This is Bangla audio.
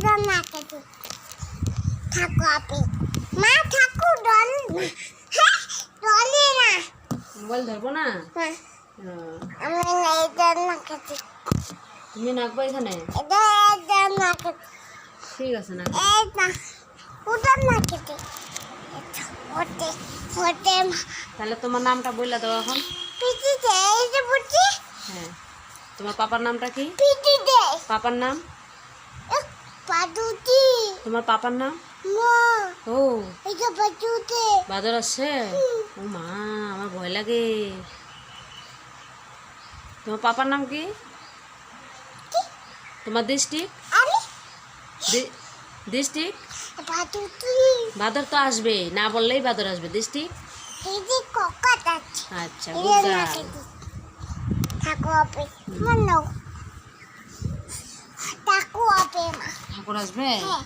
এটা না কেটে থাকো আপনি মা থাকো ডল ডলে না মোবাইল ধরবো না হ্যাঁ হ্যাঁ। আমি না এটা না কেটে তুমি নাকবো এখানে এটা না কেটে ঠিক আছে না এটা ওটা না কেটে ওতে ওতে তাহলে তোমার নামটা বললা দাও এখন পিটিতে এই যে বুঝি হ্যাঁ তোমার পাপার নামটা কি পিটিতে পাপার নাম পাদুতি তোমার পাপার নাম মা ও এটা পাদুতে বাদর আছে ও মা আমার ভয় লাগে তোমার পাপার নাম কি তোমার ডিস্ট্রিক্ট আমি ডিস্ট্রিক্ট পাদুতি বাদর তো আসবে না বললেই বাদর আসবে ডিস্ট্রিক্ট এই যে কোকাট আছে আচ্ছা এটা গুড না গার্ল কেটে থাকো আপনি মনো থাকো আপনি মা ঠাকুর আসবে হ্যাঁ